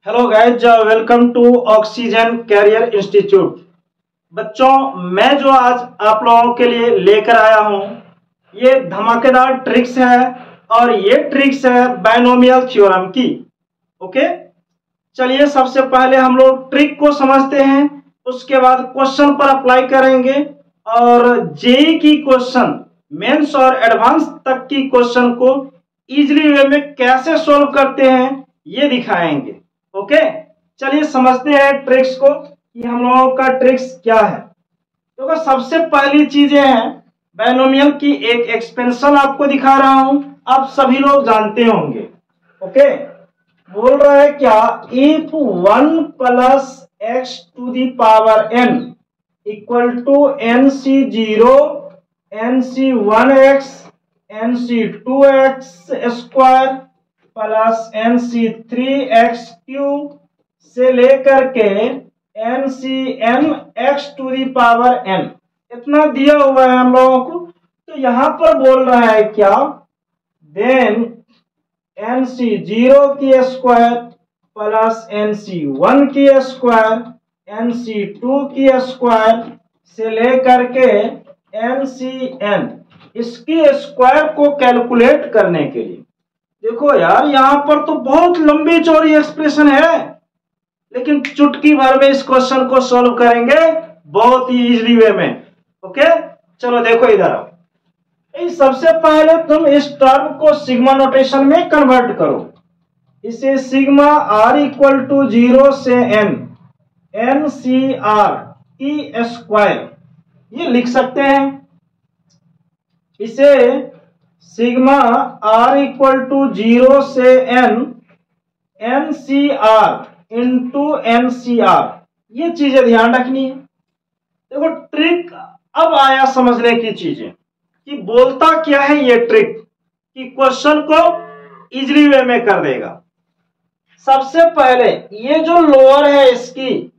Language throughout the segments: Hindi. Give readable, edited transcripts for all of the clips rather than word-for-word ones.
Hello guys, welcome to Oxygen Career Institute. बच्चों, मैं जो आज आप लोगों के लिए लेकर आया हूं ये धमाकेदार ट्रिक्स है और ये ट्रिक्स है बायनोमियल थ्योरम की। ओके, चलिए सबसे पहले हम लोग ट्रिक को समझते हैं, उसके बाद क्वेश्चन पर अप्लाई करेंगे और जेई की क्वेश्चन, मेंस और एडवांस तक की क्वेश्चन को इजीली वे में कैसे सॉल्व करते हैं ये दिखाएंगे। ओके, चलिए समझते हैं ट्रिक्स को कि हम लोगों का ट्रिक्स क्या है। तो सबसे पहली चीजें हैं बायनोमियल की एक एक्सपेंशन आपको दिखा रहा हूं, आप सभी लोग जानते होंगे। ओके, बोल रहा है क्या, if 1 plus X to the power n equal to nc0 nc1x nc2x square plus nc3x3 से लेकर के ncnx to the power n, इतना दिया हुआ है हम लोगों को। तो यहां पर बोल रहा है क्या, देन nc0 की स्क्वायर प्लस nc1 की स्क्वायर nc2 की स्क्वायर से लेकर के ncn, इसकी स्क्वायर को कैलकुलेट करने के लिए। देखो यार, यहां पर तो बहुत लंबी चौड़ी एक्सप्रेशन है, लेकिन चुटकी भर में इस क्वेश्चन को सॉल्व करेंगे बहुत ही इजीली वे में। ओके, चलो देखो इधर आओ। सबसे पहले तुम इस टर्म को सिग्मा नोटेशन में कन्वर्ट करो। इसे सिग्मा r इक्वल टू 0 से n ncr की स्क्वायर ये लिख सकते हैं। इसे सिग्मा r इक्वल टू 0 से n ncr इंटू ncr, ये चीजें ध्यान रखनी है। देखो ट्रिक अब आया समझने की चीजें कि बोलता क्या है ये ट्रिक कि क्वेश्चन को इजीली वे में कर देगा। सबसे पहले ये जो लोअर है इसकी,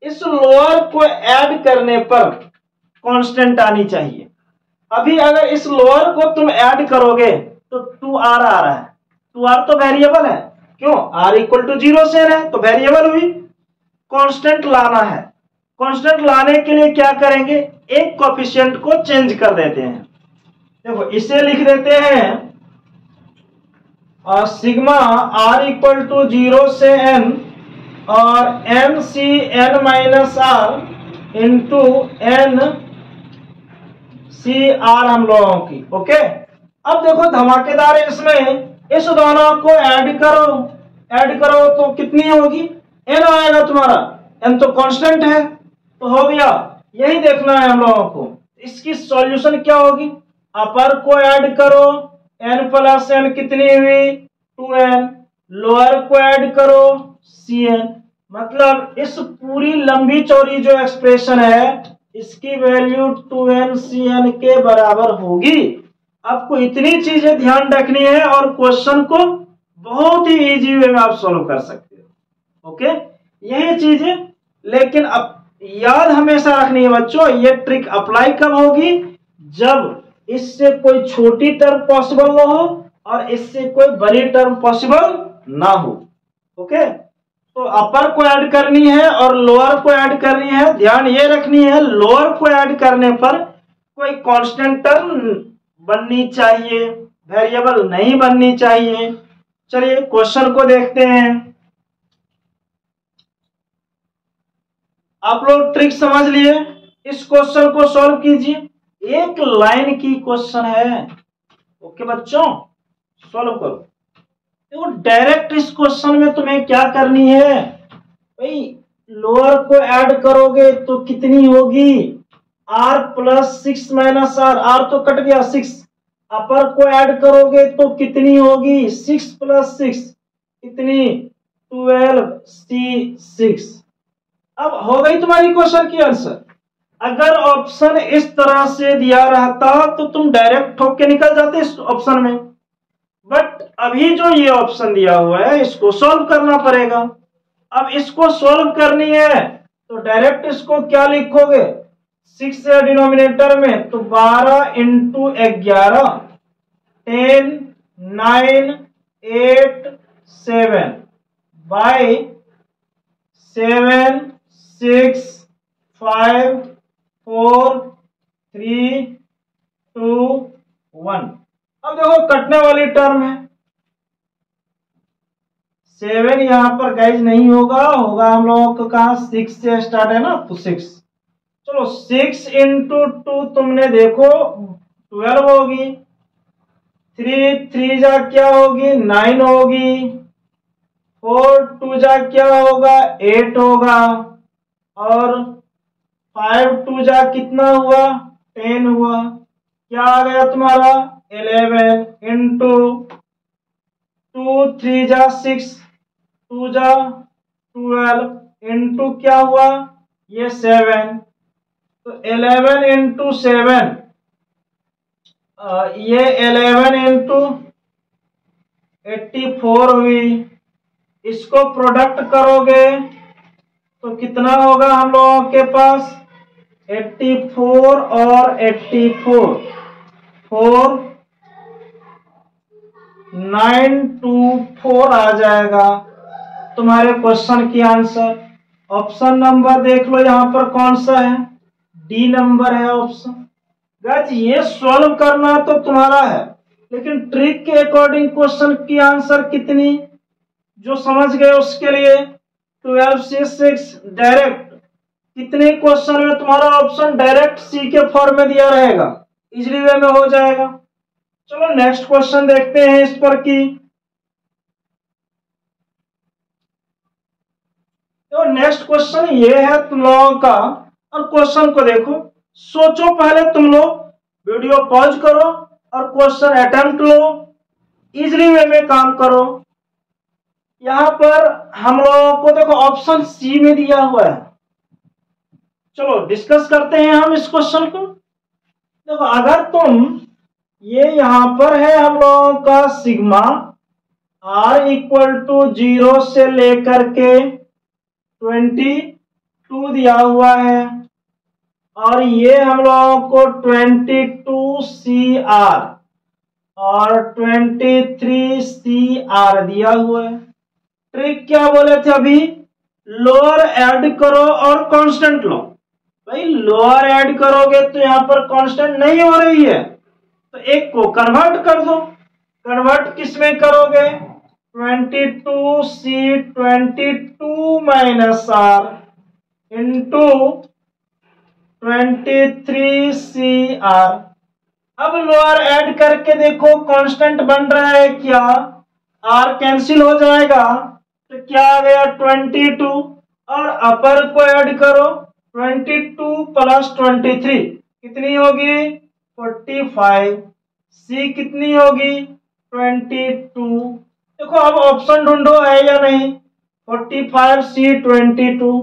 इस लोअर को ऐड करने पर कांस्टेंट आनी चाहिए। अभी अगर इस लोअर को तुम ऐड करोगे तो 2r आ रहा है। 2r तो वेरिएबल है, क्यों, r इक्वल टू 0 से n है तो वेरिएबल हुई। कांस्टेंट लाना है, कांस्टेंट लाने के लिए क्या करेंगे, एक कोफिशिएंट को चेंज कर देते हैं। देखो इसे लिख देते हैं और सिग्मा r इक्वल टू 0 से n और ncn minus r into n CR हम लोगों की। ओके, अब देखो धमाकेदार है इसमें, इस दोनों को ऐड करो, ऐड करो तो कितनी होगी, n आएगा तुम्हारा, n तो कांस्टेंट है तो हो गया। यही देखना है हम लोगों को। इसकी सॉल्यूशन क्या होगी, अपर को ऐड करो, n प्लस n कितनी हुई 2n, लोअर को ऐड करो cn, मतलब इस पूरी लंबी चौड़ी जो एक्सप्रेशन है इसकी वैल्यू 2ncn के बराबर होगी। आपको इतनी चीजें ध्यान रखनी है और क्वेश्चन को बहुत ही इजी वे में आप सॉल्व कर सकते हो। ओके, यही चीजें, लेकिन अब याद हमेशा रखनी है बच्चों, ये ट्रिक अप्लाई कब होगी, जब इससे कोई छोटी टर्म पॉसिबल ना हो और इससे कोई बड़ी टर्म पॉसिबल ना हो। ओके, तो अपर को ऐड करनी है और लोअर को ऐड करनी है। ध्यान ये रखनी है, लोअर को ऐड करने पर कोई कांस्टेंट टर्म बननी चाहिए, वेरिएबल नहीं बननी चाहिए। चलिए क्वेश्चन को देखते हैं। आप लोग ट्रिक समझ लिए, इस क्वेश्चन को सॉल्व कीजिए। एक लाइन की क्वेश्चन है। ओके बच्चों, सॉल्व करो। देखो डायरेक्ट इस क्वेश्चन में तुम्हें क्या करनी है भाई, लोअर को ऐड करोगे तो कितनी होगी, r प्लस 6 माइनस r तो कट गया 6। अपर को ऐड करोगे तो कितनी होगी, 6 प्लस 6 कितनी 12c6। अब हो गई तुम्हारी क्वेश्चन की आंसर। अगर ऑप्शन इस तरह से दिया रहता तो तुम डायरेक्ट ठोक के निकल जाते इस ऑप्शन में, बट अभी जो ये ऑप्शन दिया हुआ है इसको सॉल्व करना पड़ेगा। अब इसको सॉल्व करनी है तो डायरेक्ट इसको क्या लिखोगे, 6 है डिनोमिनेटर में तो 12 इंटू 11 10 9 8 7 बाय 7 6 5 4 3 2 1। अब देखो कटने वाली टर्म है। 7 यहां पर गाइज नहीं होगा, होगा हम लोगों को कहा 6 से स्टार्ट है ना, तो 6। चलो 6 इंटू 2 तुमने देखो 12 होगी। 3 3 जा क्या होगी 9 होगी। 4 2 जा क्या होगा 8 होगा। और 5 2 जा कितना हुआ 10 हुआ। क्या आ गया तुम्हारा 11 इंटू 2 3 जा 6 2 जा 12 इंटू क्या हुआ ये 7। तो 11 इंटू 7 ये 11 इंटू 84 हुई। इसको प्रोडक्ट करोगे तो कितना होगा हम लोगों के पास 84 और 84 4 924 आ जाएगा तुम्हारे क्वेश्चन की आंसर। ऑप्शन नंबर देख लो यहां पर कौन सा है, डी नंबर है ऑप्शन। गाइस ये सॉल्व करना तो तुम्हारा है, लेकिन ट्रिक के अकॉर्डिंग क्वेश्चन की आंसर कितनी जो समझ गए उसके लिए 12 से 6 डायरेक्ट। कितने क्वेश्चन में तुम्हारा ऑप्शन डायरेक्ट सी के फॉर्म में दिया रहेगा, इजीली वे में हो जाएगा। चलो नेक्स्ट क्वेश्चन देखते हैं इस पर की। तो नेक्स्ट क्वेश्चन ये है तुम लोगों का, और क्वेश्चन को देखो, सोचो पहले तुम लोग, वीडियो पॉज करो और क्वेश्चन अटेम्प्ट लो, इजीली वे में काम करो। यहां पर हम लोगों को देखो ऑप्शन सी में दिया हुआ है। चलो डिस्कस करते हैं हम इस क्वेश्चन को। देखो अगर तुम ये यहां पर है हम लोगों का सिग्मा r इक्वल टू 0 से लेकर के 22 दिया हुआ है, और ये हम लोगों को 22CR और 23CR दिया हुआ है। ट्रिक क्या बोले थे अभी, लोअर ऐड करो और कांस्टेंट लो। भाई लोअर ऐड करोगे तो यहां पर कांस्टेंट नहीं हो रही है, तो एक को कन्वर्ट कर दो। कन्वर्ट किस में करोगे 22C 22 minus R into 23CR। अब लोअर ऐड करके देखो कांस्टेंट बन रहा है क्या, R कैंसिल हो जाएगा तो क्या आ गया 22, और अपर को ऐड करो 22 प्लस 23 कितनी होगी 45। C कितनी होगी 22। देखो अब ऑप्शन ढूंढो है या नहीं, 45C 22।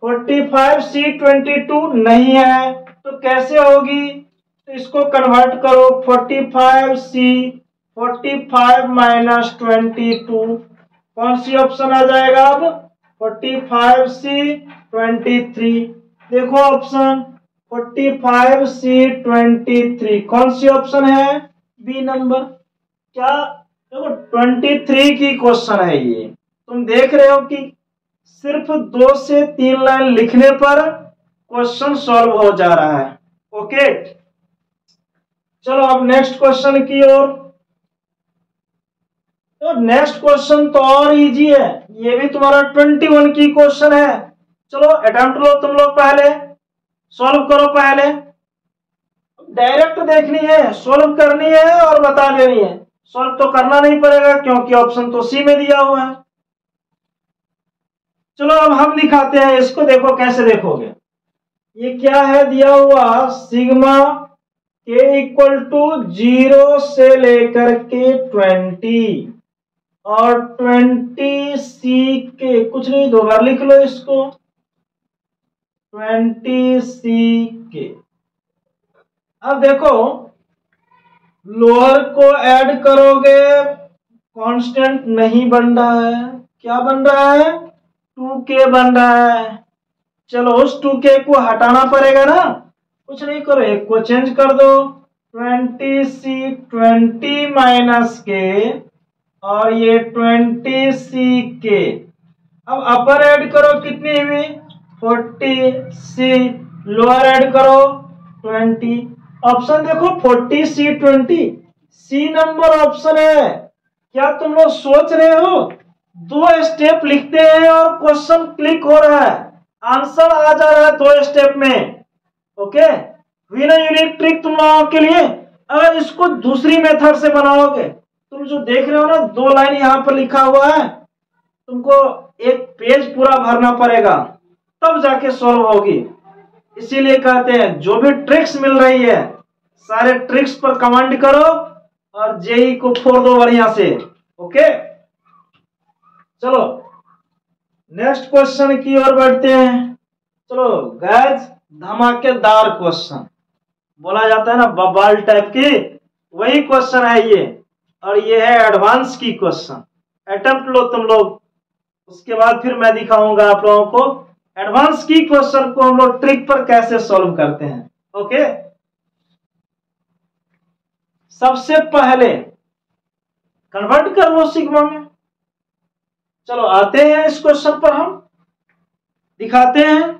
45C 22 नहीं है तो कैसे होगी, तो इसको कन्वर्ट करो 45C 45 माइनस 22, कौन सी ऑप्शन आ जाएगा अब 45C 23। देखो ऑप्शन 45C 23 कौन सी ऑप्शन है, बी नंबर। क्या देखो 23 की क्वेश्चन है ये, तुम देख रहे हो कि सिर्फ 2 से 3 लाइन लिखने पर क्वेश्चन सॉल्व हो जा रहा है। ओके चलो अब नेक्स्ट क्वेश्चन की ओर। तो नेक्स्ट क्वेश्चन तो और इजी है, ये भी तुम्हारा 21 की क्वेश्चन है। चलो अटेम्प्ट लो तुम लोग, पहले सॉल्व करो। पहले डायरेक्ट देखनी है, सॉल्व करनी है और बता देनी है। सॉल्व तो करना नहीं पड़ेगा क्योंकि ऑप्शन तो सी में दिया हुआ है। चलो अब हम दिखाते हैं इसको, देखो कैसे देखोगे। ये क्या है दिया हुआ, सिग्मा के इक्वल टू 0 से लेकर के 20 और 20C के, कुछ नहीं दो बार लिख लो इसको 20C के। अब देखो लोअर को ऐड करोगे कांस्टेंट नहीं बन रहा है, क्या बन रहा है 2K बन रहा है। चलो उस 2K को हटाना पड़ेगा ना, कुछ नहीं करो एक को चेंज कर दो 20C 20 माइनस के और ये 20C के। अब अपर ऐड करो कितनी हुई 40, सी लोअर ऐड करो 20। ऑप्शन देखो 40 सी 20, सी नंबर ऑप्शन है। क्या तुम लोग सोच रहे हो 2 स्टेप लिखते हैं और क्वेश्चन क्लिक हो रहा है, आंसर आ जा रहा है 2 स्टेप में। ओके, हुई ना यूनिक ट्रिक तुम लोगों के लिए। अगर इसको दूसरी मेथड से बनाओगे, तुम जो देख रहे हो ना 2 लाइन यहाँ पर लिखा हुआ है, तुमको एक पेज पूरा भरना पड़ेगा तब जाके सॉल्व होगी। इसीलिए कहते हैं जो भी ट्रिक्स मिल रही है सारे ट्रिक्स पर कमेंट करो और जेई को फोड़ दो बढ़िया से। ओके, चलो नेक्स्ट क्वेश्चन की ओर बढ़ते हैं। चलो गाइस, धमाकेदार क्वेश्चन बोला जाता है ना बवाल टाइप की, वही क्वेश्चन है ये। और ये है एडवांस की क्वेश्चन। अटेम्प्ट लो तुम लोग, उसके बाद फिर मैं दिखाऊंगा आप लोगों को एडवांस की क्वेश्चन को हम लोग ट्रिक पर कैसे सॉल्व करते हैं। ओके, सबसे पहले कन्वर्ट कर लो सिग्मा में। चलो आते हैं इस क्वेश्चन पर, हम दिखाते हैं।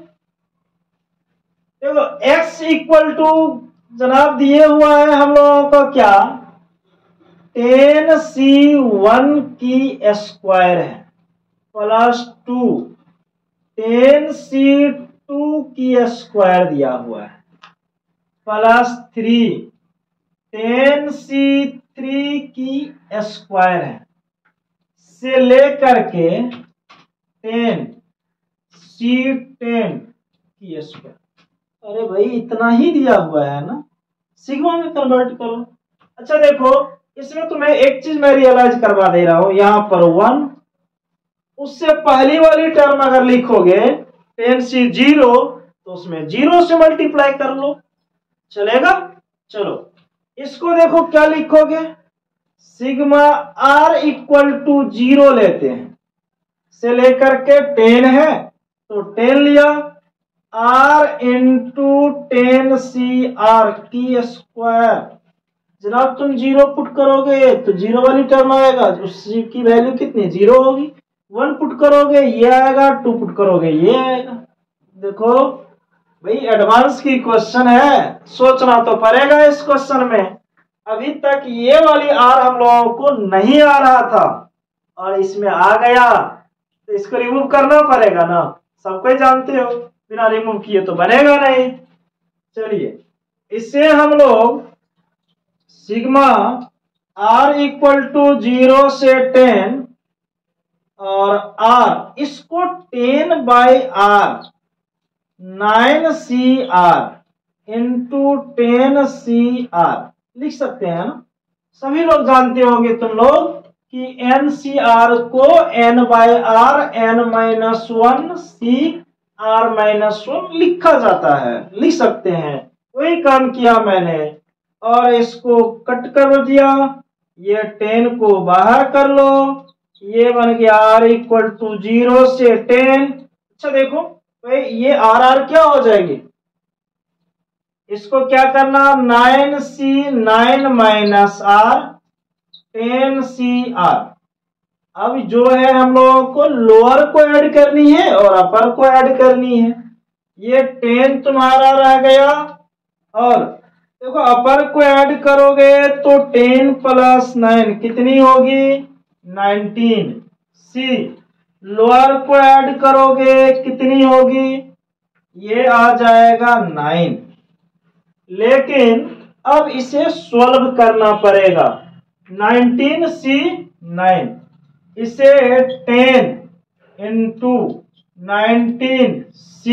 देखो x इक्वल टू जनाब दिए हुआ है हम लोगों को क्या 10c1 की स्क्वायर है प्लस 2 10c2 की स्क्वायर दिया हुआ है प्लस 3 10c3 की स्क्वायर है से लेकर के 10c10 की स्क्वायर। अरे भाई इतना ही दिया हुआ है ना, सिग्मा में कन्वर्ट करो। अच्छा देखो, इसमें तुम्हें एक चीज मैं रियलाइज करवा दे रहा हूं, यहां पर 1 उससे पहली वाली टर्म अगर लिखोगे 10c0 तो उसमें 0 से मल्टीप्लाई कर लो, चलेगा। चलो इसको देखो क्या लिखोगे, सिग्मा r इक्वल टू 0 लेते हैं से लेकर के 10 है तो 10 लिया r इंटू 10c r की स्क्वायर। जनाब तुम 0 पुट करोगे तो 0 वाली टर्म आएगा, उसकी की वैल्यू कितनी 0 होगी। 1 पुट करोगे ये आएगा, 2 पुट करोगे ये आएगा। देखो भाई एडवांस की क्वेश्चन है, सोचना तो पड़ेगा इस क्वेश्चन में। अभी तक ये वाली आर हम लोगों को नहीं आ रहा था और इसमें आ गया तो इसको रिमूव करना पड़ेगा ना, सबको जानते हो, बिना रिमूव किए तो बनेगा नहीं। चलिए इससे हम लोग सिग्मा r इक्वल टू 0 से 10 और r इसको 10 by r 9cr into 10cr लिख सकते हैं ना। सभी लोग जानते होंगे तुम लोग कि ncr को n by r n minus 1 cr minus 1 लिखा जाता है, लिख सकते हैं। वही काम किया मैंने और इसको कट कर दिया, ये 10 को बाहर कर लो, ये बन गया r इक्वल टू 0 से 10। अच्छा देखो भाई ये r क्या हो जाएगी, इसको क्या करना 9c9 माइनस r 10cr। अब जो है हम लोगों को लोअर को ऐड करनी है और अपर को ऐड करनी है। ये 10 तुम्हारा रह गया और देखो अपर को ऐड करोगे तो 10 प्लस 9 कितनी होगी 19। सी लोअर को ऐड करोगे कितनी होगी, ये आ जाएगा 9। लेकिन अब इसे सॉल्व करना पड़ेगा 19c9 इसे 10 इंटू 19c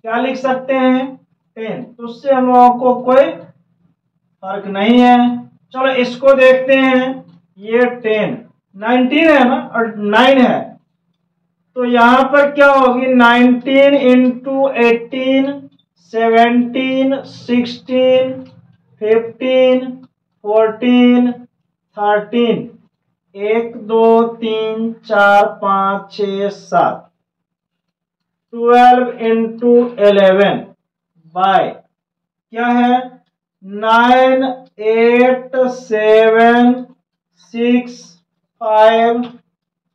क्या लिख सकते हैं 10, तो उससे हम लोगों को कोई फर्क नहीं है। चलो इसको देखते हैं, ये 10 19 है ना और 9 है तो यहां पर क्या होगी 19 इंटू 18 17 16 15 14 13 1 2 3 4 5 6 7 12 इंटू 11 बाय क्या है 9 8 7 6 5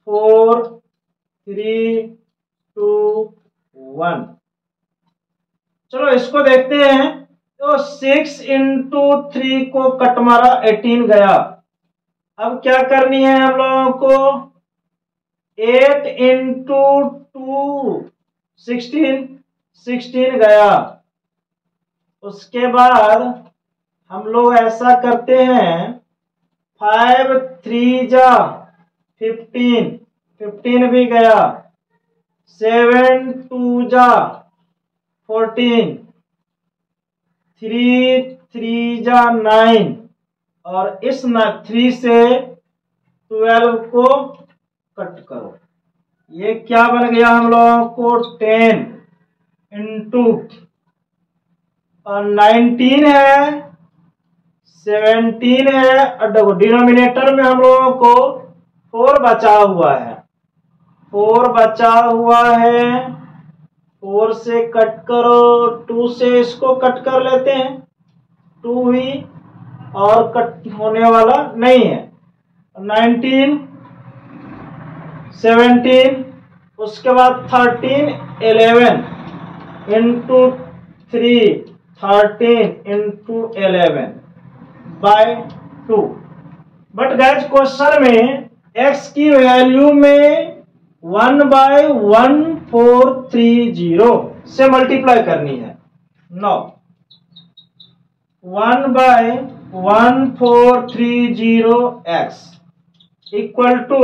4 3 2 1। चलो इसको देखते हैं। तो 6 इंटू 3 को कट मारा, 18 गया। अब क्या करनी है हम लोगों को, 8 इंटू 2 16 गया। उसके बाद हम लोग ऐसा करते हैं, 5 3 जा 15 भी गया, 7 2 जा 14, 3 3 जा 9 और इस 3 से 12 को कट करो। ये क्या बन गया हम लोगों को, 10 इंटू और 19 है, 17 है और देखो डिनोमिनेटर में हम लोगों को 4 बचा हुआ है, 4 बचा हुआ है। 4 से कट करो, 2 से इसको कट कर लेते हैं, 2 ही और कट होने वाला नहीं है। 19 17 उसके बाद 13 11 into 3 13 into 11 by 2। But guys question में x की वैल्यू में 1/1430 से मल्टीप्लाई करनी है। No 1/1430x equal to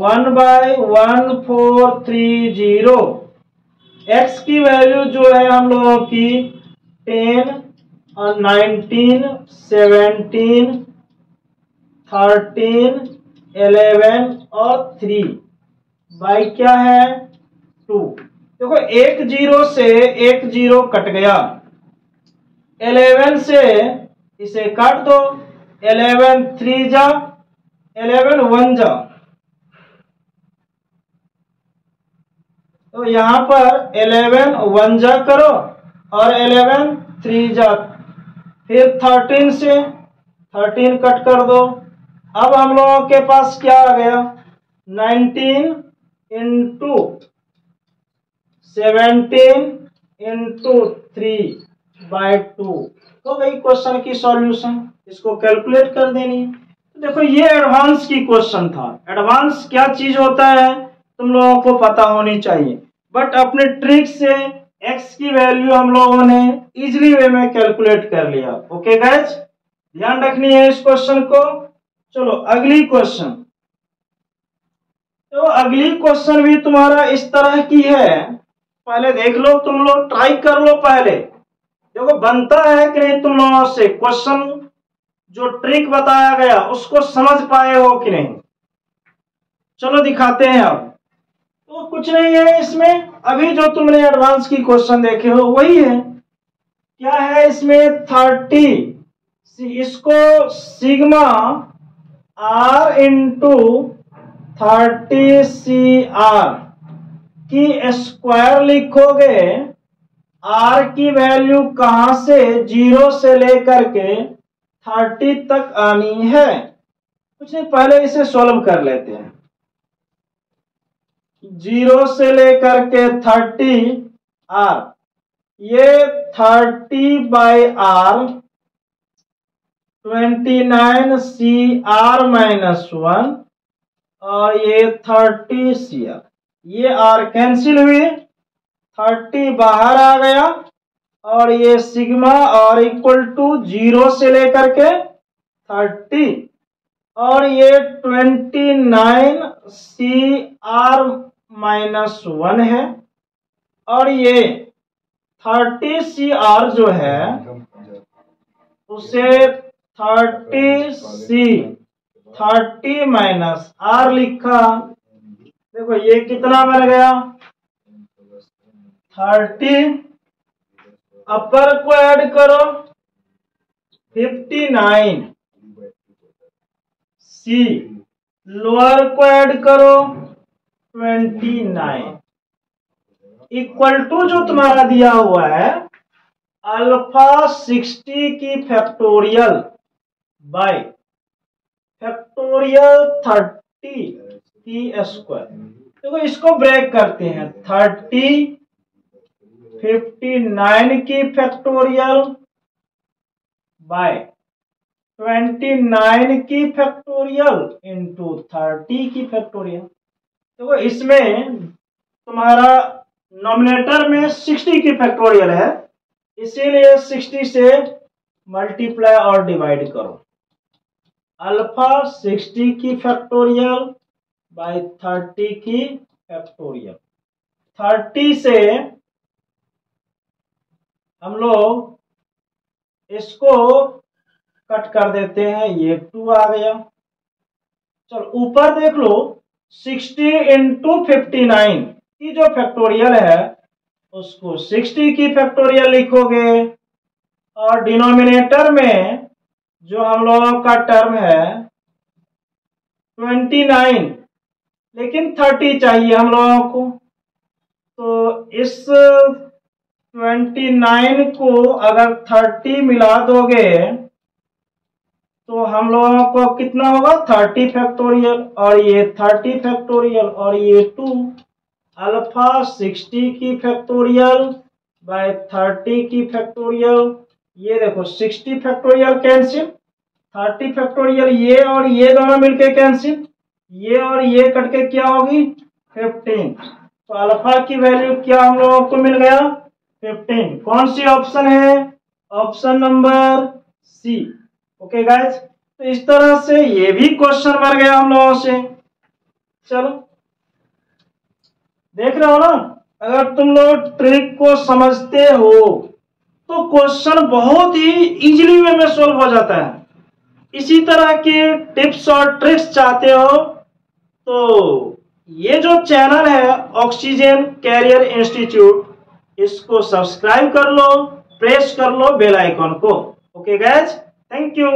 1/1430। x की वैल्यू जो है हम लोगों की 10 और 19 17 13 11 और 3 बाई क्या है 2। देखो एक जीरो से एक जीरो कट गया, 11 से इसे काट दो, 11 3 जा 11 1 जा, तो यहां पर 11 1 जा करो और 11 3 जा, फिर 13 से 13 कट कर दो। अब हम लोगों के पास क्या आ गया, 19 इंटू 17 इंटू 3 बाई 2 हो गई क्वेश्चन की सॉल्यूशन। इसको कैलकुलेट कर देनी है। तो देखो ये एडवांस की क्वेश्चन था। एडवांस क्या चीज होता है तुम लोगों को पता होनी चाहिए, बट अपने ट्रिक से x की वैल्यू हम लोगों ने इजीली वे में कैलकुलेट कर लिया। ओके गाइस, ध्यान रखनी है इस क्वेश्चन को। चलो अगली क्वेश्चन। तो अगली क्वेश्चन भी तुम्हारा इस तरह की है, पहले देख लो, तुम लोग ट्राई कर लो पहले, देखो बनता है कि नहीं तुम लोगों से। क्वेश्चन जो ट्रिक बताया गया उसको समझ पाए हो कि नहीं, चलो दिखाते हैं। अब तो कुछ नहीं है इसमें, अभी जो तुमने एडवांस की क्वेश्चन देखे हो वही है। क्या है इसमें 30, इसको सिग्मा r इंटू 30CR की स्क्वायर लिखोगे। r की वैल्यू कहां से 0 से लेकर के 30 तक आनी है। कुछ नहीं, पहले इसे सॉल्व कर लेते हैं। 0 से लेकर के 30 r, ये 30 बाई r 29CR माइनस 1 और ये 30CR, ये r कैंसिल हुई, 30 बाहर आ गया और ये सिग्मा और इक्वल टू 0 से लेकर के 30 और ये 29CR माइनस 1 है और ये 30CR जो है उसे 30 माइनस R लिखा। देखो ये कितना बन गया 30, अपर को ऐड करो 59, C लोअर को ऐड करो 29 इक्वल टू जो तुम्हारा दिया हुआ है अल्फा 60 की फैक्टोरियल बाय फैक्टोरियल 30 की स्क्वायर। देखो इसको ब्रेक करते हैं। 30 59 की फैक्टोरियल बाय 29 की फैक्टोरियल इंटू 30 की फैक्टोरियल। देखो इसमें तुम्हारा नॉमिनेटर में 60 की फैक्टोरियल है, इसीलिए 60 से मल्टीप्लाई और डिवाइड करो। अल्फा 60 की फैक्टोरियल बाय 30 की फैक्टोरियल। 30 से हम लोग इसको कट कर देते हैं, ये 2 आ गया। चलो ऊपर देख लो, 60 इंटू 59 की जो फैक्टोरियल है उसको 60 की फैक्टोरियल लिखोगे, और डिनोमिनेटर में जो हम लोगों का टर्म है 29, लेकिन 30 चाहिए हम लोगों को, तो इस 29 को अगर 30 मिला दोगे तो हम लोगों को कितना होगा 30 फैक्टोरियल, और ये 30 फैक्टोरियल, और ये 2 अल्फा 60 की फैक्टोरियल बाय 30 की फैक्टोरियल। ये देखो 60 फैक्टोरियल कैंसिल, 30 फैक्टोरियल ये और ये दोनों मिलके कैंसिल, ये और ये कटके क्या होगी 15। तो अल्फा की वैल्यू क्या हम लोगों को मिल गया 15। कौन सी ऑप्शन है, option number C. Okay guys, तो इस तरह से ये भी क्वेश्चन बन गया हम लोगों से। चलो देख रहे हो ना, अगर तुम लोग ट्रिक को समझते हो तो क्वेश्चन बहुत ही इजीली वे में सोल्व हो जाता है। इसी तरह की टिप्स और ट्रिक्स चाहते हो तो ये जो चैनल है ऑक्सीजन कैरियर इंस्टीट्यूट, इसको सब्सक्राइब कर लो, प्रेस कर लो बेल आइकन को। Okay guys, thank you.